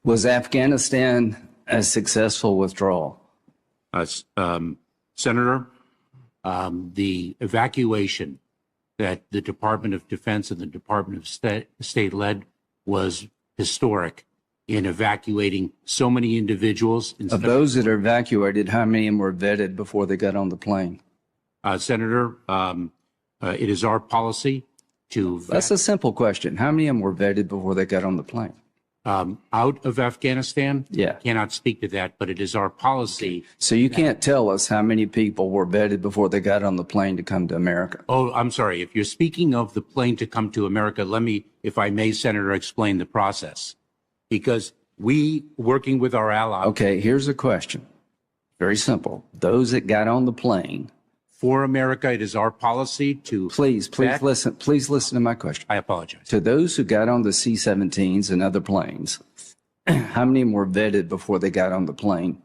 Was Afghanistan a successful withdrawal? Senator, the evacuation that the Department of Defense and the Department of State led was historic in evacuating so many individuals. Of those that are evacuated, how many of them were vetted before they got on the plane? Senator, it is our policy to vet. That's a simple question. How many of them were vetted before they got on the plane? Out of Afghanistan? Yeah. Cannot speak to that, but it is our policy. So you can't tell us how many people were vetted before they got on the plane to come to America? Oh, I'm sorry. If you're speaking of the plane to come to America, let me, if I may, Senator, explain the process. Because we, working with our allies. Okay, here's a question. Very simple. Those that got on the plane. For America, it is our policy to. Please listen to my question. I apologize. To those who got on the C-17s and other planes, how many of them were vetted before they got on the plane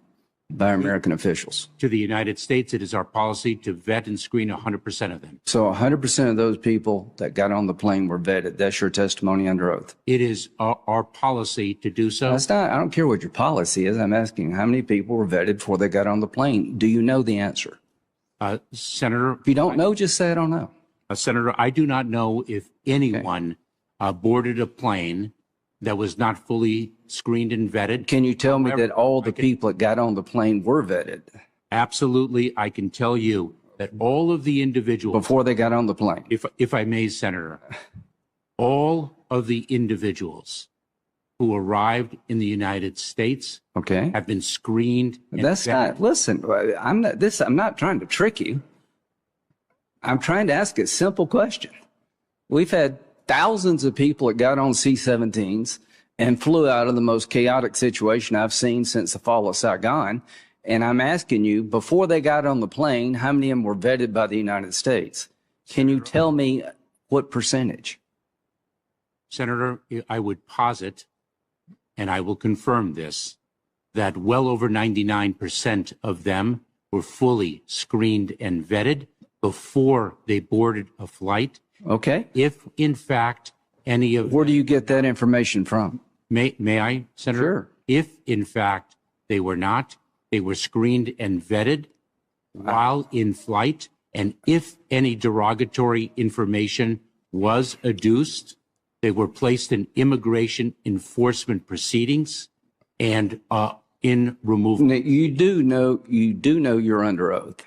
by American officials? To the United States, it is our policy to vet and screen 100% of them. So 100% of those people that got on the plane were vetted. That's your testimony under oath? It is our policy to do so. That's not, I don't care what your policy is. I'm asking how many people were vetted before they got on the plane. Do you know the answer? Senator. If you don't know, just say I don't know. Senator, I do not know if anyone boarded a plane that was not fully screened and vetted. Can you tell me that all the people that got on the plane were vetted? Absolutely. I can tell you that all of the individuals. Before they got on the plane? If I may, Senator, all of the individuals who arrived in the United States have been screened. That's not, listen, I'm not trying to trick you. I'm trying to ask a simple question. We've had thousands of people that got on C-17s and flew out of the most chaotic situation I've seen since the fall of Saigon. And I'm asking you, before they got on the plane, how many of them were vetted by the United States? Can you tell me what percentage? Senator, I would posit, and I will confirm this, that well over 99% of them were fully screened and vetted before they boarded a flight. Okay. If, in fact, any of Where do you get that information from? May I, Senator? Sure. If, in fact, they were not, they were screened and vetted while in flight, and if any derogatory information was adduced, they were placed in immigration enforcement proceedings and in removal. Now, you do know you're under oath.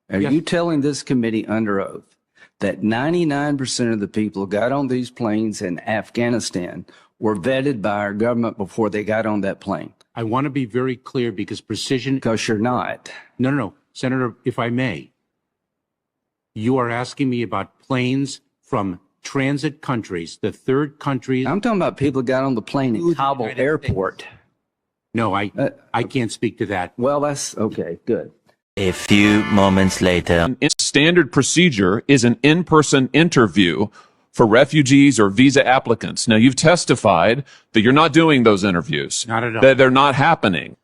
Are you telling this committee under oath that 99% of the people who got on these planes in Afghanistan were vetted by our government before they got on that plane? I want to be very clear because precision. Because you're not. No. Senator, if I may, you are asking me about planes from transit countries, the third countries. I'm talking about people who got on the plane in Kabul airport. No, I can't speak to that. Well, that's okay. Good. A few moments later. Standard procedure is an in-person interview for refugees or visa applicants. Now, you've testified that you're not doing those interviews. Not at all. That they're not happening.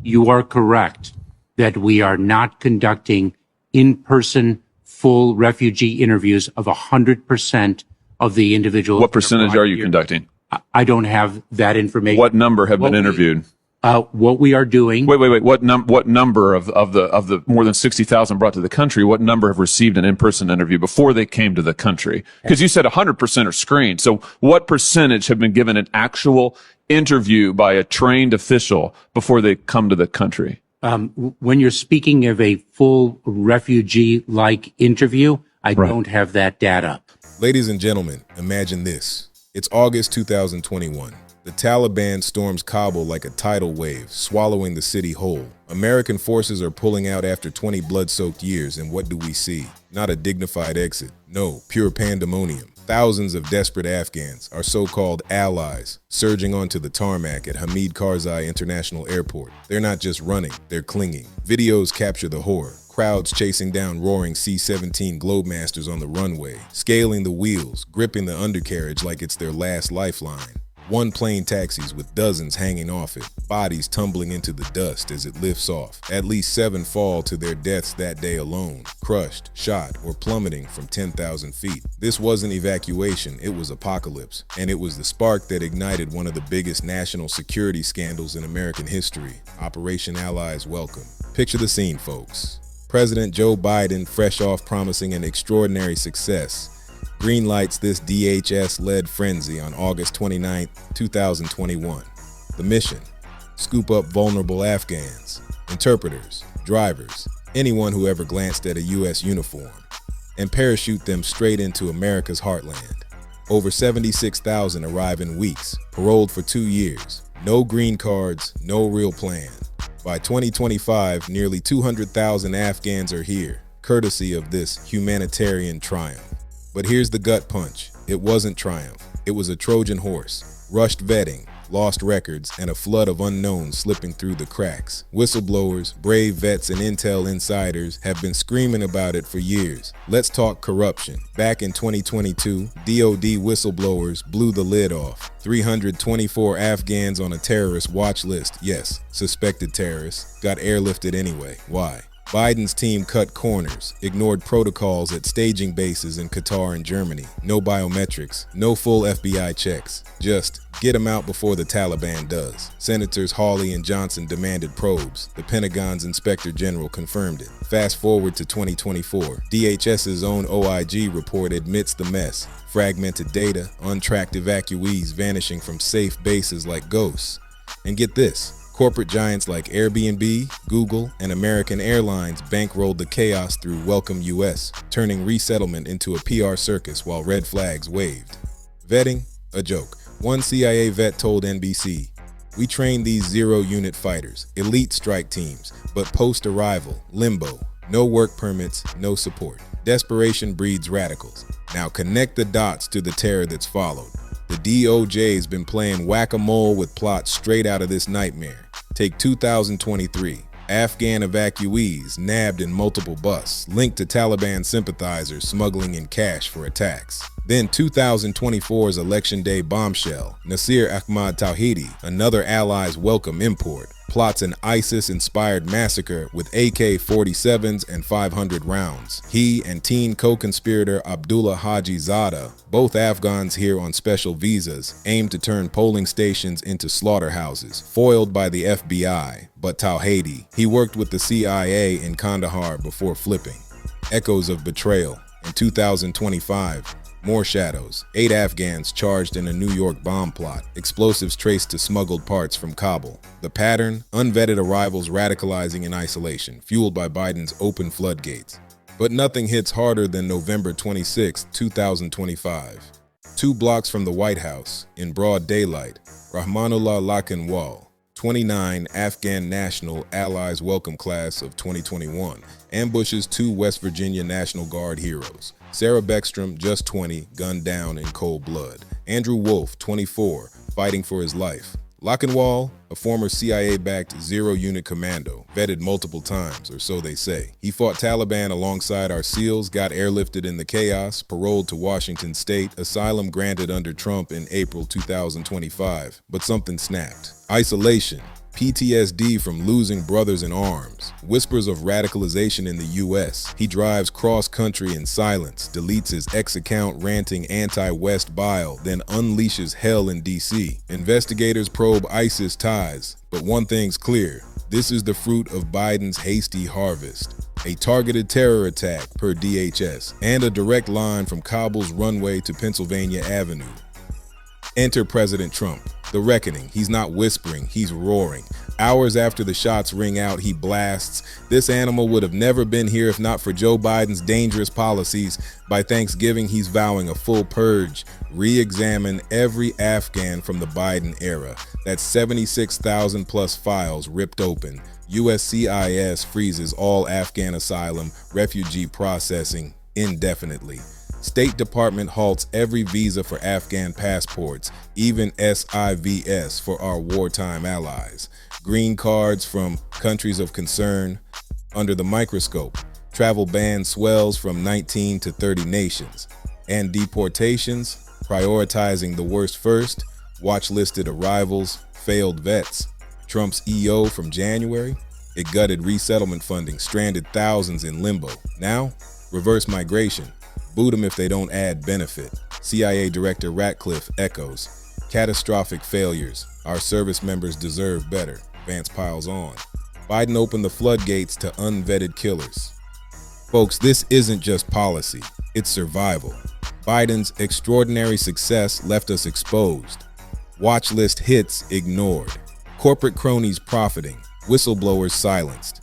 You are correct that we are not conducting in-person full refugee interviews of 100% of the individuals. What percentage are you conducting? I don't have that information. What number have been interviewed? What we are doing. Wait. What number of the more than 60,000 brought to the country? What number have received an in-person interview before they came to the country? Because you said 100% are screened. So what percentage have been given an actual interview by a trained official before they come to the country? When you're speaking of a full refugee-like interview, I don't have that data. Ladies and gentlemen, imagine this. It's August 2021. The Taliban storms Kabul like a tidal wave, swallowing the city whole. American forces are pulling out after 20 blood-soaked years, and what do we see? Not a dignified exit. No, pure pandemonium. Thousands of desperate Afghans, our so-called allies, surging onto the tarmac at Hamid Karzai International Airport. They're not just running, they're clinging. Videos capture the horror. Crowds chasing down roaring C-17 Globemasters on the runway, scaling the wheels, gripping the undercarriage like it's their last lifeline. One plane taxis with dozens hanging off it, bodies tumbling into the dust as it lifts off. At least 7 fall to their deaths that day alone, crushed, shot, or plummeting from 10,000 feet. This wasn't evacuation, it was apocalypse. And it was the spark that ignited one of the biggest national security scandals in American history, Operation Allies Welcome. Picture the scene, folks. President Joe Biden, fresh off promising an extraordinary success, greenlights this DHS-led frenzy on August 29, 2021. The mission: scoop up vulnerable Afghans, interpreters, drivers, anyone who ever glanced at a U.S. uniform, and parachute them straight into America's heartland. Over 76,000 arrive in weeks, paroled for 2 years. No green cards, no real plan. By 2025, nearly 200,000 Afghans are here, courtesy of this humanitarian triumph. But here's the gut punch. It wasn't triumph. It was a Trojan horse. Rushed vetting, lost records, and a flood of unknowns slipping through the cracks. Whistleblowers, brave vets, and intel insiders have been screaming about it for years. Let's talk corruption. Back in 2022, DoD whistleblowers blew the lid off. 324 Afghans on a terrorist watch list, yes, suspected terrorists, got airlifted anyway. Why? Biden's team cut corners, ignored protocols at staging bases in Qatar and Germany. No biometrics, no full FBI checks. Just get them out before the Taliban does. Senators Hawley and Johnson demanded probes. The Pentagon's Inspector General confirmed it. Fast forward to 2024. DHS's own OIG report admits the mess. Fragmented data, untracked evacuees vanishing from safe bases like ghosts. And get this. Corporate giants like Airbnb, Google, and American Airlines bankrolled the chaos through Welcome US, turning resettlement into a PR circus while red flags waved. Vetting? A joke. One CIA vet told NBC, "We train these zero-unit fighters, elite strike teams, but post-arrival, limbo, no work permits, no support. Desperation breeds radicals." Now connect the dots to the terror that's followed. The DOJ's been playing whack-a-mole with plots straight out of this nightmare. Take 2023. Afghan evacuees nabbed in multiple busts, linked to Taliban sympathizers smuggling in cash for attacks. Then 2024's Election Day bombshell, Nasir Ahmad Tawhidi, another Allies welcome import, plots an ISIS-inspired massacre with AK-47s and 500 rounds. He and teen co-conspirator Abdullah Haji Zada, both Afghans here on special visas, aim to turn polling stations into slaughterhouses, foiled by the FBI. But Tawhidi, he worked with the CIA in Kandahar before flipping. Echoes of betrayal. In 2025, more shadows. 8 Afghans charged in a New York bomb plot. Explosives traced to smuggled parts from Kabul. The pattern? Unvetted arrivals radicalizing in isolation, fueled by Biden's open floodgates. But nothing hits harder than November 26, 2025. 2 blocks from the White House, in broad daylight, Rahmanullah Lakanwal, 29 Afghan National Allies Welcome Class of 2021, ambushes 2 West Virginia National Guard heroes. Sarah Beckstrom, just 20, gunned down in cold blood. Andrew Wolf, 24, fighting for his life. Lakanwal, a former CIA-backed zero-unit commando, vetted multiple times, or so they say. He fought Taliban alongside our SEALs, got airlifted in the chaos, paroled to Washington State, asylum granted under Trump in April 2025. But something snapped. Isolation. PTSD from losing brothers in arms, whispers of radicalization in the U.S. He drives cross-country in silence, deletes his ex-account ranting anti-West bile, then unleashes hell in D.C. Investigators probe ISIS ties, but one thing's clear. This is the fruit of Biden's hasty harvest. A targeted terror attack, per DHS, and a direct line from Kabul's Runway to Pennsylvania Avenue. Enter President Trump. The reckoning. He's not whispering, he's roaring. Hours after the shots ring out, he blasts, "This animal would have never been here if not for Joe Biden's dangerous policies. By Thanksgiving, he's vowing a full purge. Re-examine every Afghan from the Biden era." That's 76,000 plus files ripped open. USCIS freezes all Afghan asylum, refugee processing indefinitely. State Department halts every visa for Afghan passports, even SIVS for our wartime allies. Green cards from countries of concern under the microscope. Travel ban swells from 19 to 30 nations. And deportations, prioritizing the worst first, Watchlisted arrivals, failed vets. Trump's EO from January, it gutted resettlement funding, stranded thousands in limbo. Now, reverse migration. Boot them if they don't add benefit. CIA Director Ratcliffe echoes. Catastrophic failures. Our service members deserve better. Vance piles on. Biden opened the floodgates to unvetted killers. Folks, this isn't just policy, it's survival. Biden's extraordinary success left us exposed. Watchlist hits ignored. Corporate cronies profiting. Whistleblowers silenced.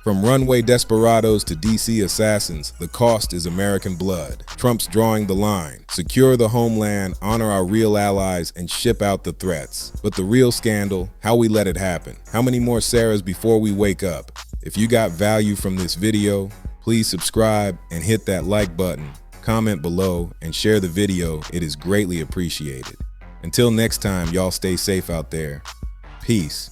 From runway desperados to DC assassins, the cost is American blood. Trump's drawing the line. Secure the homeland, honor our real allies, and ship out the threats. But the real scandal, how we let it happen. How many more Sarahs before we wake up? If you got value from this video, please subscribe and hit that like button, comment below, and share the video. It is greatly appreciated. Until next time, y'all stay safe out there. Peace.